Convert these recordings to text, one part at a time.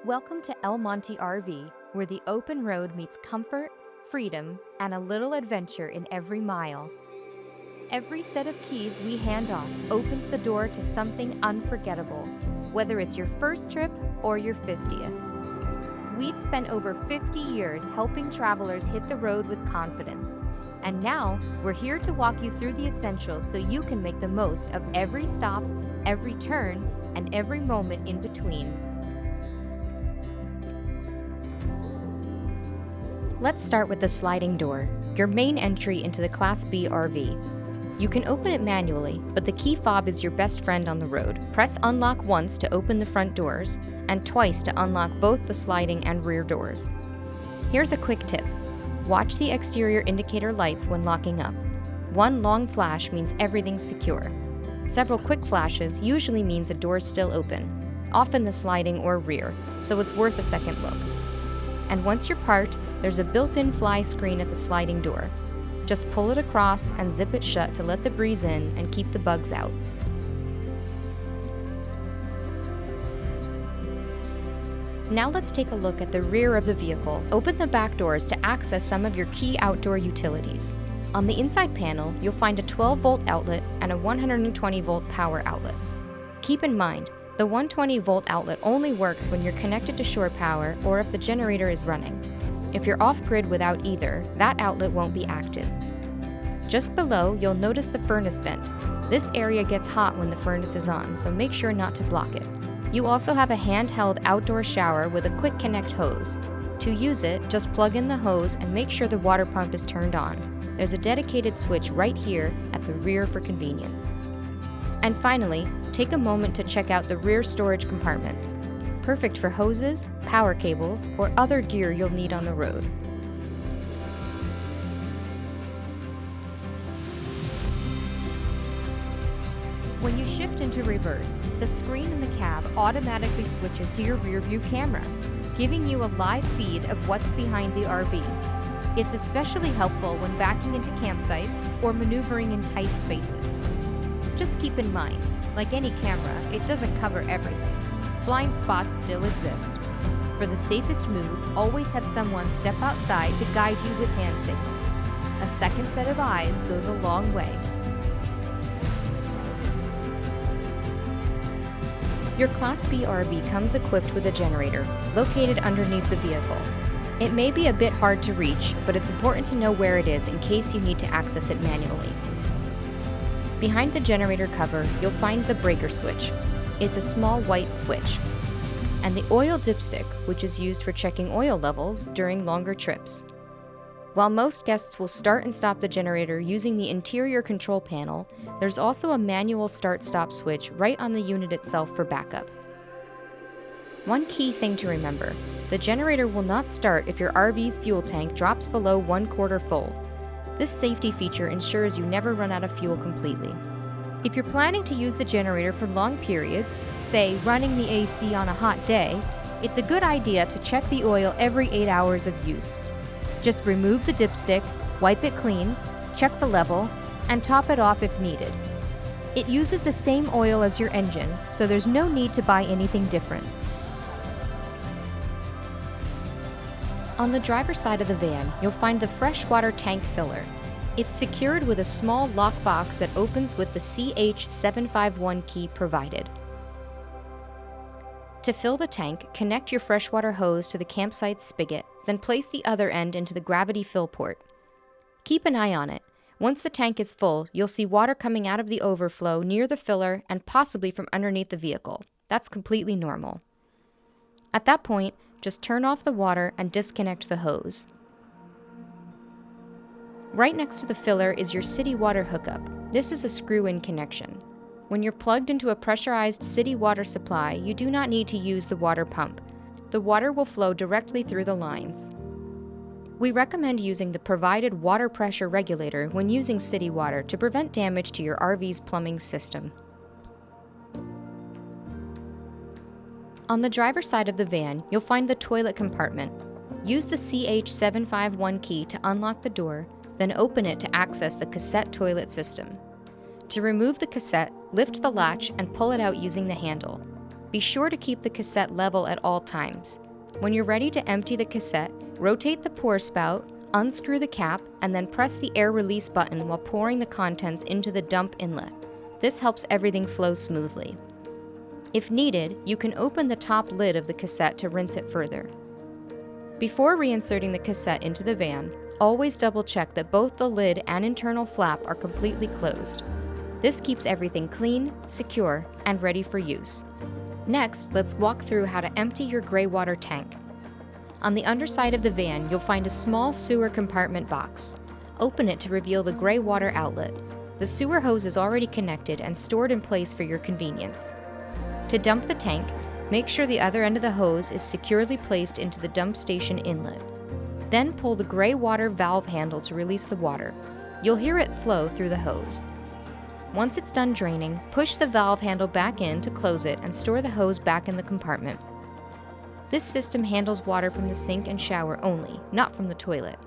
Welcome to El Monte RV, where the open road meets comfort, freedom, and a little adventure in every mile. Every set of keys we hand off opens the door to something unforgettable, whether it's your first trip or your 50th. We've spent over 50 years helping travelers hit the road with confidence, and now we're here to walk you through the essentials so you can make the most of every stop, every turn, and every moment in between. Let's start with the sliding door, your main entry into the Class B RV. You can open it manually, but the key fob is your best friend on the road. Press unlock once to open the front doors, and twice to unlock both the sliding and rear doors. Here's a quick tip. Watch the exterior indicator lights when locking up. One long flash means everything's secure. Several quick flashes usually means the door's still open, often the sliding or rear, so it's worth a second look. And once you're parked, there's a built-in fly screen at the sliding door. Just pull it across and zip it shut to let the breeze in and keep the bugs out. Now let's take a look at the rear of the vehicle. Open the back doors to access some of your key outdoor utilities. On the inside panel, you'll find a 12-volt outlet and a 120-volt power outlet. Keep in mind, the 120-volt outlet only works when you're connected to shore power or if the generator is running. If you're off-grid without either, that outlet won't be active. Just below, you'll notice the furnace vent. This area gets hot when the furnace is on, so make sure not to block it. You also have a handheld outdoor shower with a quick connect hose. To use it, just plug in the hose and make sure the water pump is turned on. There's a dedicated switch right here at the rear for convenience. And finally, take a moment to check out the rear storage compartments. Perfect for hoses, power cables, or other gear you'll need on the road. When you shift into reverse, the screen in the cab automatically switches to your rear view camera, giving you a live feed of what's behind the RV. It's especially helpful when backing into campsites or maneuvering in tight spaces. Just keep in mind, like any camera, it doesn't cover everything. Blind spots still exist. For the safest move, always have someone step outside to guide you with hand signals. A second set of eyes goes a long way. Your Class B RV comes equipped with a generator, located underneath the vehicle. It may be a bit hard to reach, but it's important to know where it is in case you need to access it manually. Behind the generator cover, you'll find the breaker switch. It's a small white switch. And the oil dipstick, which is used for checking oil levels during longer trips. While most guests will start and stop the generator using the interior control panel, there's also a manual start-stop switch right on the unit itself for backup. One key thing to remember, the generator will not start if your RV's fuel tank drops below 1/4 full. This safety feature ensures you never run out of fuel completely. If you're planning to use the generator for long periods, say running the AC on a hot day, it's a good idea to check the oil every 8 hours of use. Just remove the dipstick, wipe it clean, check the level, and top it off if needed. It uses the same oil as your engine, so there's no need to buy anything different. On the driver's side of the van, you'll find the freshwater tank filler. It's secured with a small lockbox that opens with the CH751 key provided. To fill the tank, connect your freshwater hose to the campsite spigot, then place the other end into the gravity fill port. Keep an eye on it. Once the tank is full, you'll see water coming out of the overflow near the filler and possibly from underneath the vehicle. That's completely normal. At that point, just turn off the water and disconnect the hose. Right next to the filler is your city water hookup. This is a screw-in connection. When you're plugged into a pressurized city water supply, you do not need to use the water pump. The water will flow directly through the lines. We recommend using the provided water pressure regulator when using city water to prevent damage to your RV's plumbing system. On the driver's side of the van, you'll find the toilet compartment. Use the CH751 key to unlock the door, then open it to access the cassette toilet system. To remove the cassette, lift the latch and pull it out using the handle. Be sure to keep the cassette level at all times. When you're ready to empty the cassette, rotate the pour spout, unscrew the cap, and then press the air release button while pouring the contents into the dump inlet. This helps everything flow smoothly. If needed, you can open the top lid of the cassette to rinse it further. Before reinserting the cassette into the van, always double check that both the lid and internal flap are completely closed. This keeps everything clean, secure, and ready for use. Next, let's walk through how to empty your gray water tank. On the underside of the van, you'll find a small sewer compartment box. Open it to reveal the gray water outlet. The sewer hose is already connected and stored in place for your convenience. To dump the tank, make sure the other end of the hose is securely placed into the dump station inlet. Then pull the gray water valve handle to release the water. You'll hear it flow through the hose. Once it's done draining, push the valve handle back in to close it and store the hose back in the compartment. This system handles water from the sink and shower only, not from the toilet.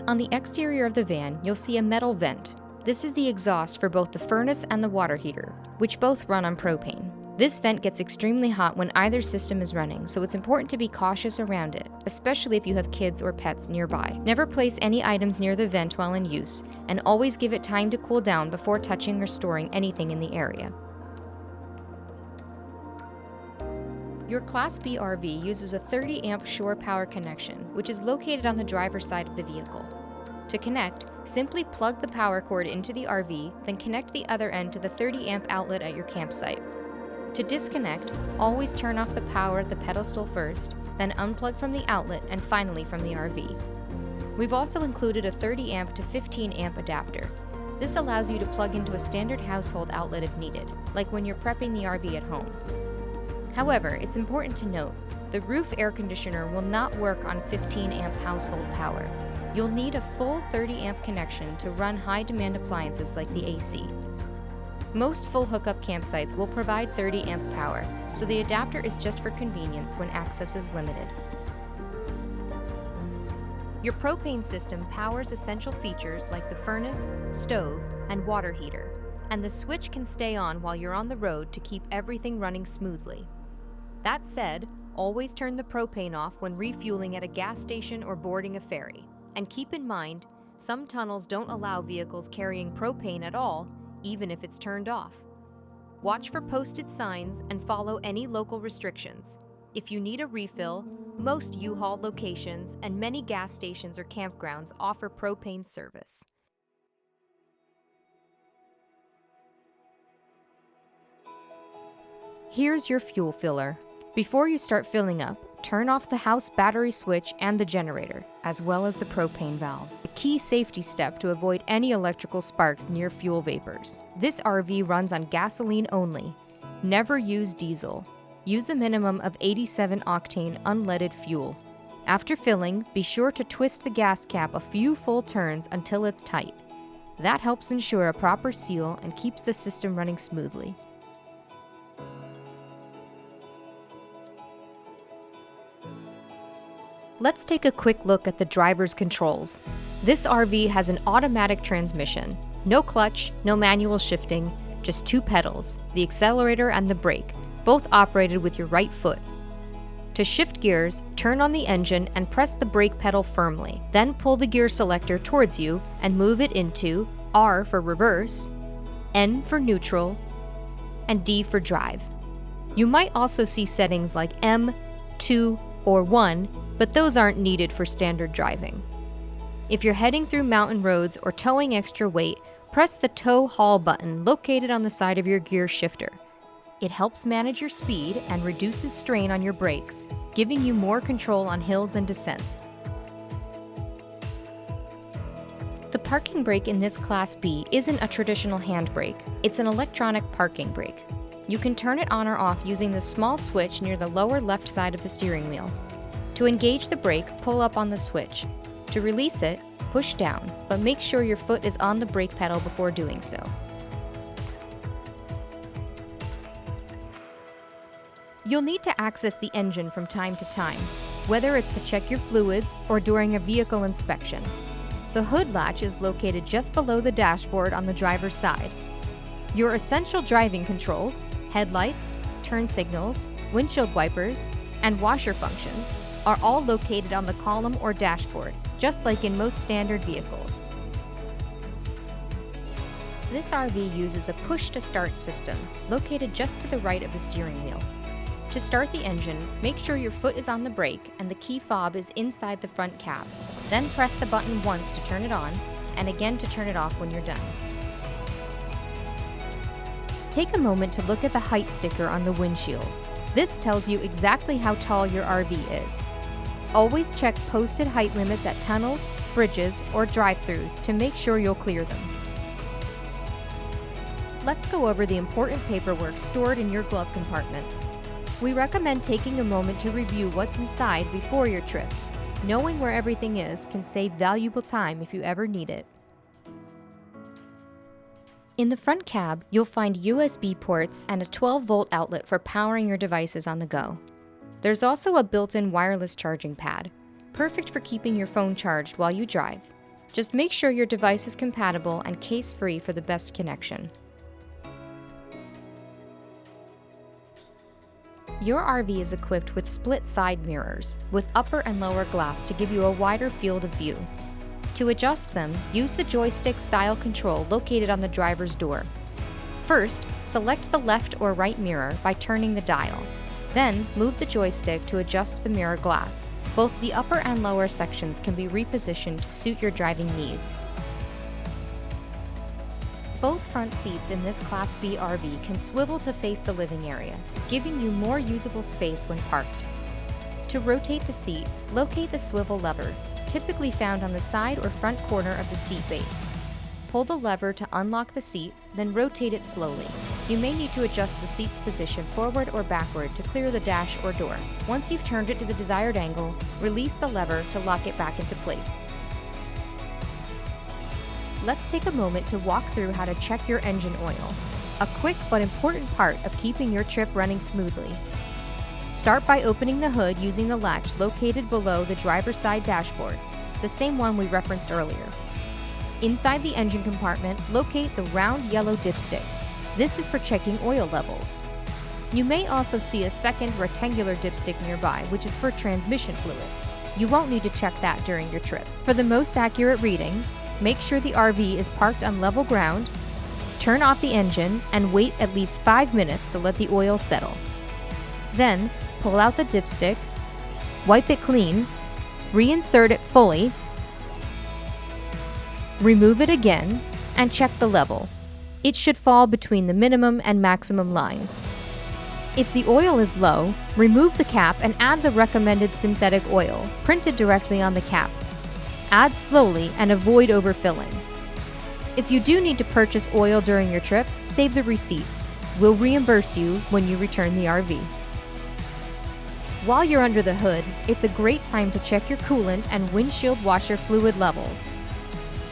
On the exterior of the van, you'll see a metal vent. This is the exhaust for both the furnace and the water heater, which both run on propane. This vent gets extremely hot when either system is running, so it's important to be cautious around it, especially if you have kids or pets nearby. Never place any items near the vent while in use, and always give it time to cool down before touching or storing anything in the area. Your Class B RV uses a 30 amp shore power connection, which is located on the driver's side of the vehicle. To connect, simply plug the power cord into the RV, then connect the other end to the 30 amp outlet at your campsite. To disconnect, always turn off the power at the pedestal first, then unplug from the outlet and finally from the RV. We've also included a 30 amp to 15 amp adapter. This allows you to plug into a standard household outlet if needed, like when you're prepping the RV at home. However, it's important to note, the roof air conditioner will not work on 15 amp household power. You'll need a full 30 amp connection to run high demand appliances like the AC. Most full hookup campsites will provide 30 amp power, so the adapter is just for convenience when access is limited. Your propane system powers essential features like the furnace, stove, and water heater, and the switch can stay on while you're on the road to keep everything running smoothly. That said, always turn the propane off when refueling at a gas station or boarding a ferry. And keep in mind, some tunnels don't allow vehicles carrying propane at all, even if it's turned off. Watch for posted signs and follow any local restrictions. If you need a refill, most U-Haul locations and many gas stations or campgrounds offer propane service. Here's your fuel filler. Before you start filling up, turn off the house battery switch and the generator, as well as the propane valve. A key safety step to avoid any electrical sparks near fuel vapors. This RV runs on gasoline only. Never use diesel. Use a minimum of 87 octane unleaded fuel. After filling, be sure to twist the gas cap a few full turns until it's tight. That helps ensure a proper seal and keeps the system running smoothly. Let's take a quick look at the driver's controls. This RV has an automatic transmission. No clutch, no manual shifting, just two pedals, the accelerator and the brake, both operated with your right foot. To shift gears, turn on the engine and press the brake pedal firmly. Then pull the gear selector towards you and move it into R for reverse, N for neutral, and D for drive. You might also see settings like M, 2, or 1, but those aren't needed for standard driving. If you're heading through mountain roads or towing extra weight, press the tow haul button located on the side of your gear shifter. It helps manage your speed and reduces strain on your brakes, giving you more control on hills and descents. The parking brake in this Class B isn't a traditional handbrake, it's an electronic parking brake. You can turn it on or off using the small switch near the lower left side of the steering wheel. To engage the brake, pull up on the switch. To release it, push down, but make sure your foot is on the brake pedal before doing so. You'll need to access the engine from time to time, whether it's to check your fluids or during a vehicle inspection. The hood latch is located just below the dashboard on the driver's side. Your essential driving controls, headlights, turn signals, windshield wipers, and washer functions are all located on the column or dashboard, just like in most standard vehicles. This RV uses a push-to-start system located just to the right of the steering wheel. To start the engine, make sure your foot is on the brake and the key fob is inside the front cab. Then press the button once to turn it on and again to turn it off when you're done. Take a moment to look at the height sticker on the windshield. This tells you exactly how tall your RV is. Always check posted height limits at tunnels, bridges, or drive-thrus to make sure you'll clear them. Let's go over the important paperwork stored in your glove compartment. We recommend taking a moment to review what's inside before your trip. Knowing where everything is can save valuable time if you ever need it. In the front cab, you'll find USB ports and a 12-volt outlet for powering your devices on the go. There's also a built-in wireless charging pad, perfect for keeping your phone charged while you drive. Just make sure your device is compatible and case-free for the best connection. Your RV is equipped with split side mirrors, with upper and lower glass to give you a wider field of view. To adjust them, use the joystick-style control located on the driver's door. First, select the left or right mirror by turning the dial. Then, move the joystick to adjust the mirror glass. Both the upper and lower sections can be repositioned to suit your driving needs. Both front seats in this Class B RV can swivel to face the living area, giving you more usable space when parked. To rotate the seat, locate the swivel lever, typically found on the side or front corner of the seat base. Pull the lever to unlock the seat, then rotate it slowly. You may need to adjust the seat's position forward or backward to clear the dash or door. Once you've turned it to the desired angle, release the lever to lock it back into place. Let's take a moment to walk through how to check your engine oil, a quick but important part of keeping your trip running smoothly. Start by opening the hood using the latch located below the driver's side dashboard, the same one we referenced earlier. Inside the engine compartment, locate the round yellow dipstick. This is for checking oil levels. You may also see a second rectangular dipstick nearby, which is for transmission fluid. You won't need to check that during your trip. For the most accurate reading, make sure the RV is parked on level ground, turn off the engine, and wait at least 5 minutes to let the oil settle. Then, pull out the dipstick, wipe it clean, reinsert it fully, remove it again, and check the level. It should fall between the minimum and maximum lines. If the oil is low, remove the cap and add the recommended synthetic oil, printed directly on the cap. Add slowly and avoid overfilling. If you do need to purchase oil during your trip, save the receipt. We'll reimburse you when you return the RV. While you're under the hood, it's a great time to check your coolant and windshield washer fluid levels.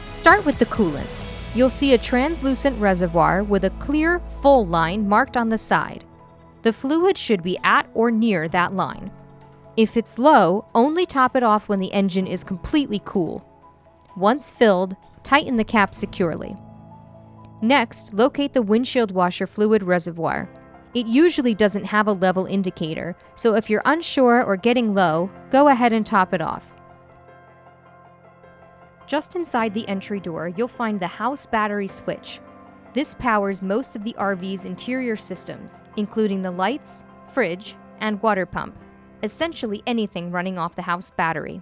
Start with the coolant. You'll see a translucent reservoir with a clear, full line marked on the side. The fluid should be at or near that line. If it's low, only top it off when the engine is completely cool. Once filled, tighten the cap securely. Next, locate the windshield washer fluid reservoir. It usually doesn't have a level indicator, so if you're unsure or getting low, go ahead and top it off. Just inside the entry door, you'll find the house battery switch. This powers most of the RV's interior systems, including the lights, fridge, and water pump. Essentially anything running off the house battery.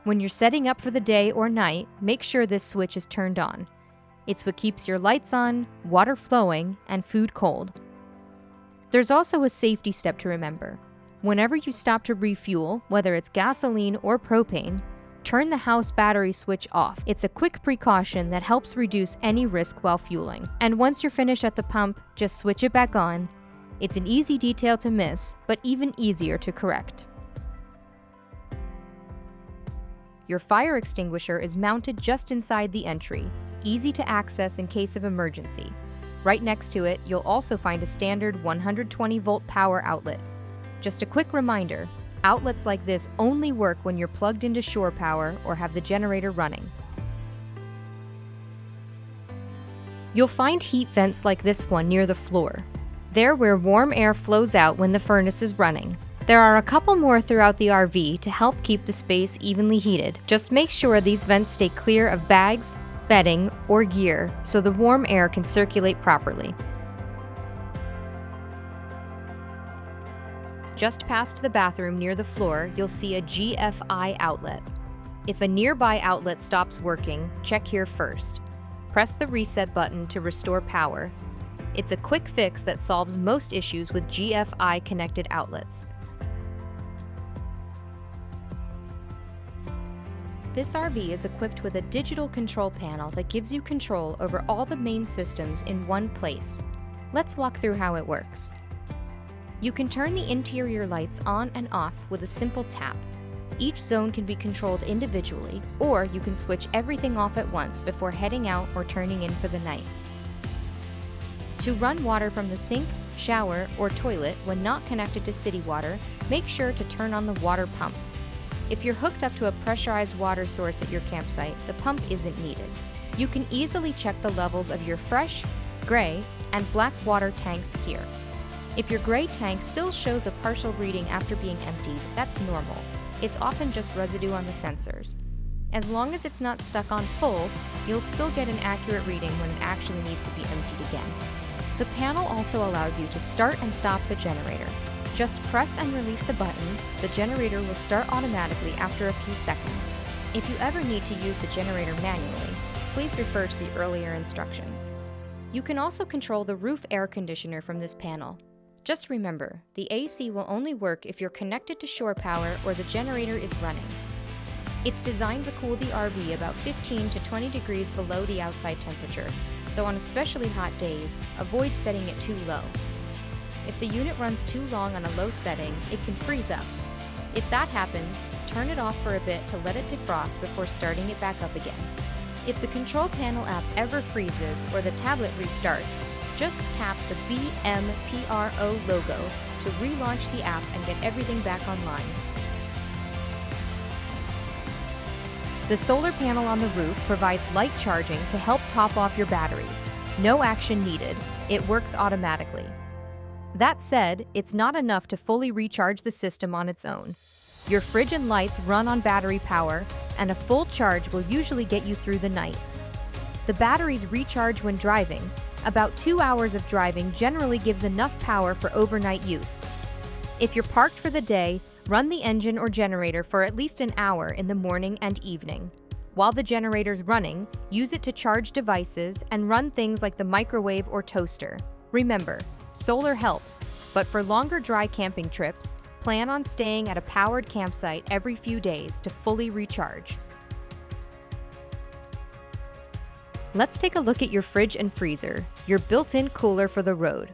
When you're setting up for the day or night, make sure this switch is turned on. It's what keeps your lights on, water flowing, and food cold. There's also a safety step to remember. Whenever you stop to refuel, whether it's gasoline or propane, turn the house battery switch off. It's a quick precaution that helps reduce any risk while fueling. And once you're finished at the pump, just switch it back on. It's an easy detail to miss, but even easier to correct. Your fire extinguisher is mounted just inside the entry, easy to access in case of emergency. Right next to it, you'll also find a standard 120-volt power outlet. Just a quick reminder, outlets like this only work when you're plugged into shore power or have the generator running. You'll find heat vents like this one near the floor. They're where warm air flows out when the furnace is running. There are a couple more throughout the RV to help keep the space evenly heated. Just make sure these vents stay clear of bags, bedding, or gear so the warm air can circulate properly. Just past the bathroom near the floor, you'll see a GFI outlet. If a nearby outlet stops working, check here first. Press the reset button to restore power. It's a quick fix that solves most issues with GFI connected outlets. This RV is equipped with a digital control panel that gives you control over all the main systems in one place. Let's walk through how it works. You can turn the interior lights on and off with a simple tap. Each zone can be controlled individually, or you can switch everything off at once before heading out or turning in for the night. To run water from the sink, shower, or toilet when not connected to city water, make sure to turn on the water pump. If you're hooked up to a pressurized water source at your campsite, the pump isn't needed. You can easily check the levels of your fresh, gray, and black water tanks here. If your gray tank still shows a partial reading after being emptied, that's normal. It's often just residue on the sensors. As long as it's not stuck on full, you'll still get an accurate reading when it actually needs to be emptied again. The panel also allows you to start and stop the generator. Just press and release the button, the generator will start automatically after a few seconds. If you ever need to use the generator manually, please refer to the earlier instructions. You can also control the roof air conditioner from this panel. Just remember, the AC will only work if you're connected to shore power or the generator is running. It's designed to cool the RV about 15 to 20 degrees below the outside temperature, so on especially hot days, avoid setting it too low. If the unit runs too long on a low setting, it can freeze up. If that happens, turn it off for a bit to let it defrost before starting it back up again. If the control panel app ever freezes or the tablet restarts, just tap the BMPRO logo to relaunch the app and get everything back online. The solar panel on the roof provides light charging to help top off your batteries. No action needed, it works automatically. That said, it's not enough to fully recharge the system on its own. Your fridge and lights run on battery power, and a full charge will usually get you through the night. The batteries recharge when driving. About 2 hours of driving generally gives enough power for overnight use. If you're parked for the day, run the engine or generator for at least an hour in the morning and evening. While the generator's running, use it to charge devices and run things like the microwave or toaster. Remember, solar helps, but for longer dry camping trips, plan on staying at a powered campsite every few days to fully recharge. Let's take a look at your fridge and freezer, your built-in cooler for the road.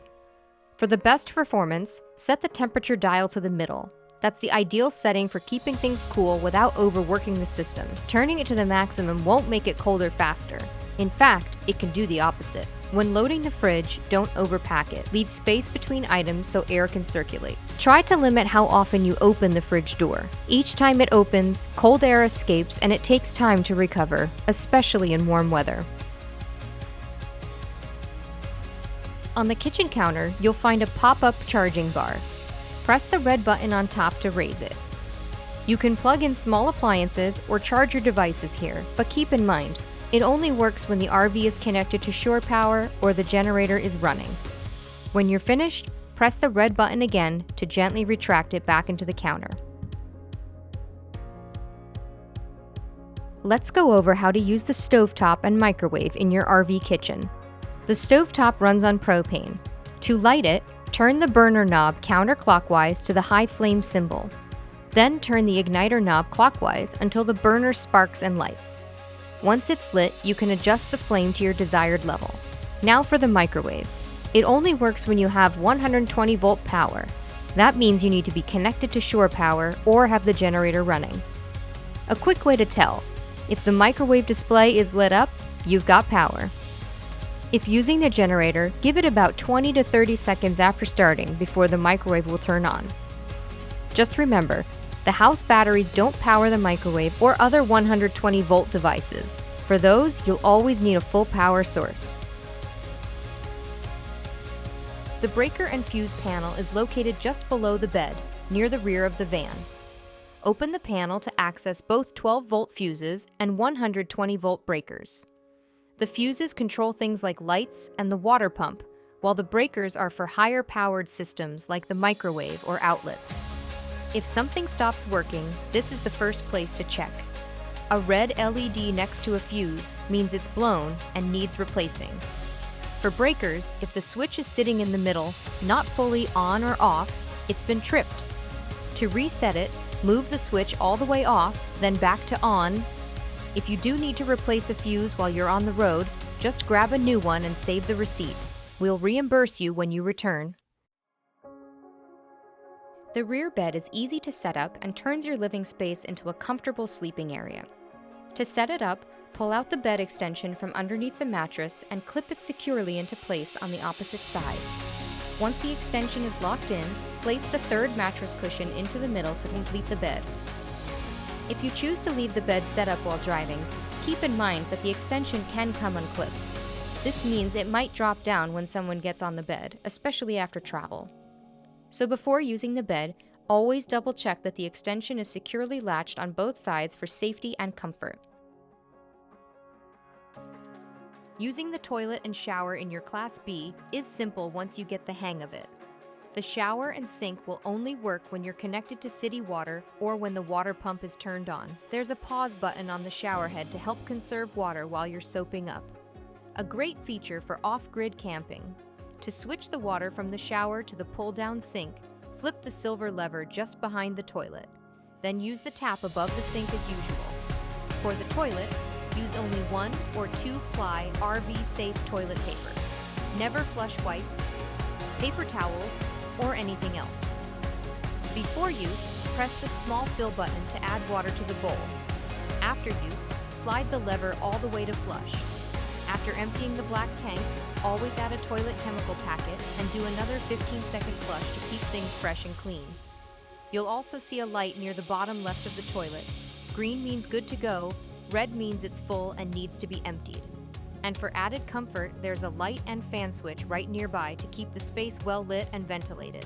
For the best performance, set the temperature dial to the middle. That's the ideal setting for keeping things cool without overworking the system. Turning it to the maximum won't make it colder faster. In fact, it can do the opposite. When loading the fridge, don't overpack it. Leave space between items so air can circulate. Try to limit how often you open the fridge door. Each time it opens, cold air escapes and it takes time to recover, especially in warm weather. On the kitchen counter, you'll find a pop-up charging bar. Press the red button on top to raise it. You can plug in small appliances or charge your devices here, but keep in mind, it only works when the RV is connected to shore power or the generator is running. When you're finished, press the red button again to gently retract it back into the counter. Let's go over how to use the stovetop and microwave in your RV kitchen. The stovetop runs on propane. To light it, turn the burner knob counterclockwise to the high flame symbol. Then turn the igniter knob clockwise until the burner sparks and lights. Once it's lit, you can adjust the flame to your desired level. Now for the microwave. It only works when you have 120 volt power. That means you need to be connected to shore power or have the generator running. A quick way to tell: if the microwave display is lit up, you've got power. If using the generator, give it about 20 to 30 seconds after starting before the microwave will turn on. Just remember, the house batteries don't power the microwave or other 120 volt devices. For those, you'll always need a full power source. The breaker and fuse panel is located just below the bed, near the rear of the van. Open the panel to access both 12-volt fuses and 120-volt breakers. The fuses control things like lights and the water pump, while the breakers are for higher-powered systems like the microwave or outlets. If something stops working, this is the first place to check. A red LED next to a fuse means it's blown and needs replacing. For breakers, if the switch is sitting in the middle, not fully on or off, it's been tripped. To reset it, move the switch all the way off, then back to on. If you do need to replace a fuse while you're on the road, just grab a new one and save the receipt. We'll reimburse you when you return. The rear bed is easy to set up and turns your living space into a comfortable sleeping area. To set it up, pull out the bed extension from underneath the mattress and clip it securely into place on the opposite side. Once the extension is locked in, place the third mattress cushion into the middle to complete the bed. If you choose to leave the bed set up while driving, keep in mind that the extension can come unclipped. This means it might drop down when someone gets on the bed, especially after travel. So before using the bed, always double-check that the extension is securely latched on both sides for safety and comfort. Using the toilet and shower in your Class B is simple once you get the hang of it. The shower and sink will only work when you're connected to city water or when the water pump is turned on. There's a pause button on the shower head to help conserve water while you're soaping up. A great feature for off-grid camping. To switch the water from the shower to the pull-down sink, flip the silver lever just behind the toilet. Then use the tap above the sink as usual. For the toilet, use only 1 or 2-ply RV-safe toilet paper. Never flush wipes, paper towels, or anything else. Before use, press the small fill button to add water to the bowl. After use, slide the lever all the way to flush. After emptying the black tank, always add a toilet chemical packet and do another 15-second flush to keep things fresh and clean. You'll also see a light near the bottom left of the toilet. Green means good to go, red means it's full and needs to be emptied. And for added comfort, there's a light and fan switch right nearby to keep the space well lit and ventilated.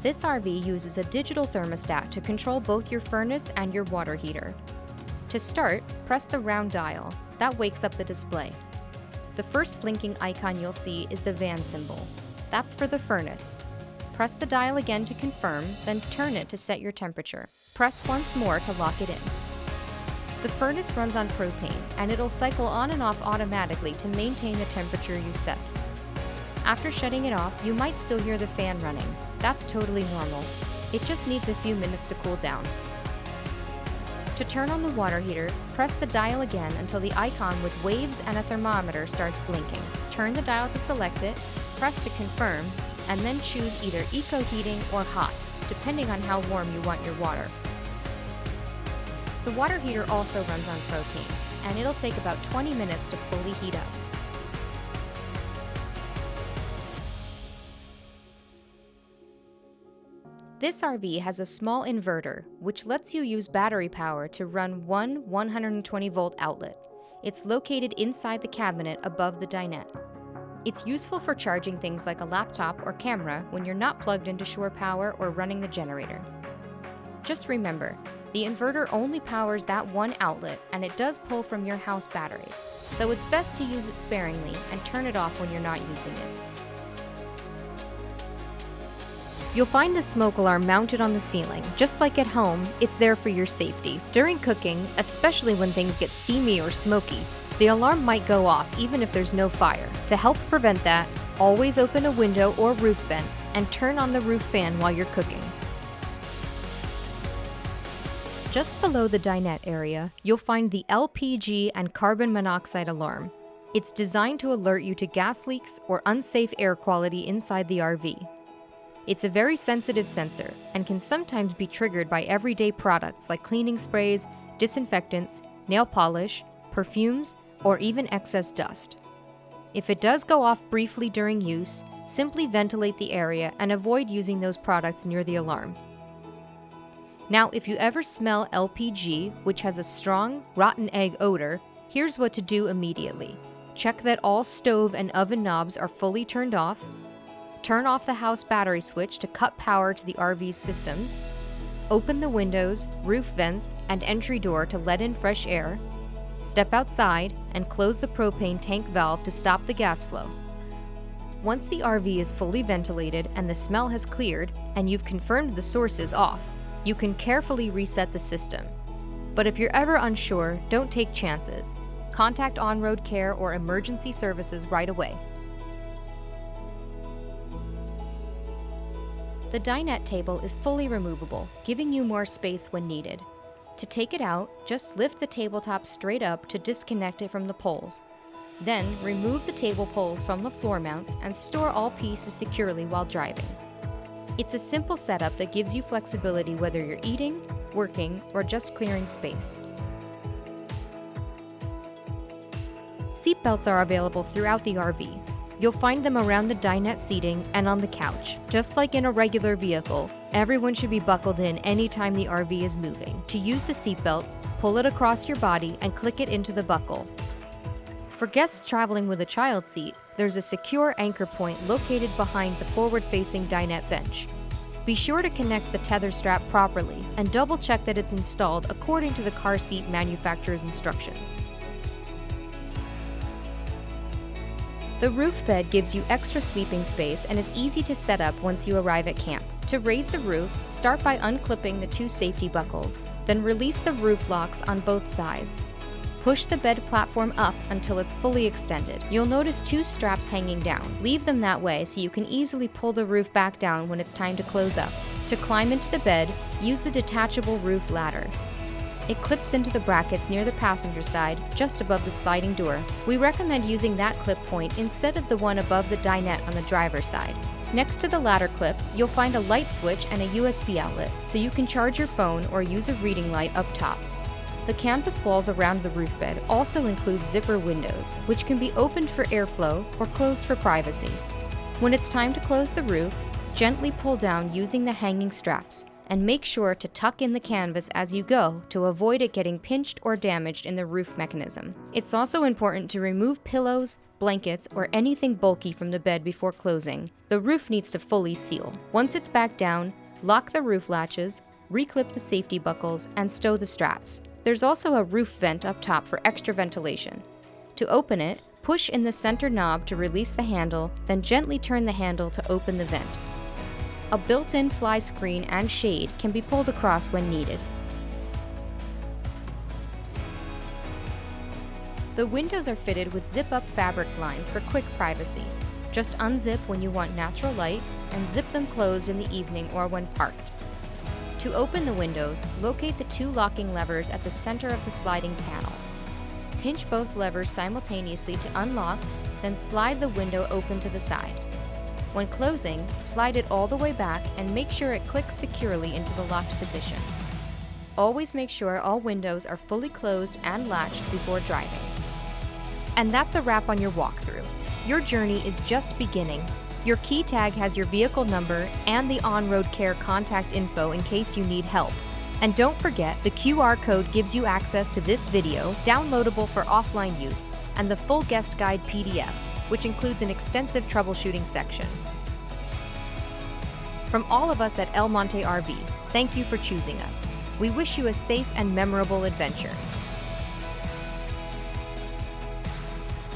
This RV uses a digital thermostat to control both your furnace and your water heater. To start, press the round dial. That wakes up the display. The first blinking icon you'll see is the van symbol. That's for the furnace. Press the dial again to confirm, then turn it to set your temperature. Press once more to lock it in. The furnace runs on propane, and it'll cycle on and off automatically to maintain the temperature you set. After shutting it off, you might still hear the fan running. That's totally normal. It just needs a few minutes to cool down. To turn on the water heater, press the dial again until the icon with waves and a thermometer starts blinking. Turn the dial to select it, press to confirm, and then choose either eco heating or hot, depending on how warm you want your water. The water heater also runs on propane, and it'll take about 20 minutes to fully heat up. This RV has a small inverter, which lets you use battery power to run one 120-volt outlet. It's located inside the cabinet above the dinette. It's useful for charging things like a laptop or camera when you're not plugged into shore power or running the generator. Just remember, the inverter only powers that one outlet, and it does pull from your house batteries, so it's best to use it sparingly and turn it off when you're not using it. You'll find the smoke alarm mounted on the ceiling. Just like at home, it's there for your safety. During cooking, especially when things get steamy or smoky, the alarm might go off even if there's no fire. To help prevent that, always open a window or roof vent and turn on the roof fan while you're cooking. Just below the dinette area, you'll find the LPG and carbon monoxide alarm. It's designed to alert you to gas leaks or unsafe air quality inside the RV. It's a very sensitive sensor and can sometimes be triggered by everyday products like cleaning sprays, disinfectants, nail polish, perfumes, or even excess dust. If it does go off briefly during use, simply ventilate the area and avoid using those products near the alarm. Now, if you ever smell LPG, which has a strong, rotten egg odor, here's what to do immediately. check that all stove and oven knobs are fully turned off, turn off the house battery switch to cut power to the RV's systems, open the windows, roof vents, and entry door to let in fresh air, step outside, and close the propane tank valve to stop the gas flow. Once the RV is fully ventilated and the smell has cleared, and you've confirmed the source is off, you can carefully reset the system. But if you're ever unsure, don't take chances. Contact on-road care or emergency services right away. The dinette table is fully removable, giving you more space when needed. To take it out, just lift the tabletop straight up to disconnect it from the poles. Then, remove the table poles from the floor mounts and store all pieces securely while driving. It's a simple setup that gives you flexibility whether you're eating, working, or just clearing space. Seatbelts are available throughout the RV. You'll find them around the dinette seating and on the couch. Just like in a regular vehicle, everyone should be buckled in anytime the RV is moving. To use the seatbelt, pull it across your body and click it into the buckle. For guests traveling with a child seat, there's a secure anchor point located behind the forward-facing dinette bench. Be sure to connect the tether strap properly and double-check that it's installed according to the car seat manufacturer's instructions. The roof bed gives you extra sleeping space and is easy to set up once you arrive at camp. To raise the roof, start by unclipping the two safety buckles, then release the roof locks on both sides. Push the bed platform up until it's fully extended. You'll notice two straps hanging down. Leave them that way so you can easily pull the roof back down when it's time to close up. To climb into the bed, use the detachable roof ladder. It clips into the brackets near the passenger side, just above the sliding door. We recommend using that clip point instead of the one above the dinette on the driver's side. Next to the ladder clip, you'll find a light switch and a USB outlet, so you can charge your phone or use a reading light up top. The canvas walls around the roof bed also include zipper windows, which can be opened for airflow or closed for privacy. When it's time to close the roof, gently pull down using the hanging straps, and make sure to tuck in the canvas as you go to avoid it getting pinched or damaged in the roof mechanism. It's also important to remove pillows, blankets, or anything bulky from the bed before closing. The roof needs to fully seal. Once it's back down, lock the roof latches, reclip the safety buckles, and stow the straps. There's also a roof vent up top for extra ventilation. To open it, push in the center knob to release the handle, then gently turn the handle to open the vent. A built-in fly screen and shade can be pulled across when needed. The windows are fitted with zip-up fabric blinds for quick privacy. Just unzip when you want natural light and zip them closed in the evening or when parked. To open the windows, locate the two locking levers at the center of the sliding panel. Pinch both levers simultaneously to unlock, then slide the window open to the side. When closing, slide it all the way back and make sure it clicks securely into the locked position. Always make sure all windows are fully closed and latched before driving. And that's a wrap on your walkthrough. Your journey is just beginning. Your key tag has your vehicle number and the on-road care contact info in case you need help. And don't forget, the QR code gives you access to this video, downloadable for offline use, and the full guest guide PDF, which includes an extensive troubleshooting section. From all of us at El Monte RV, thank you for choosing us. We wish you a safe and memorable adventure.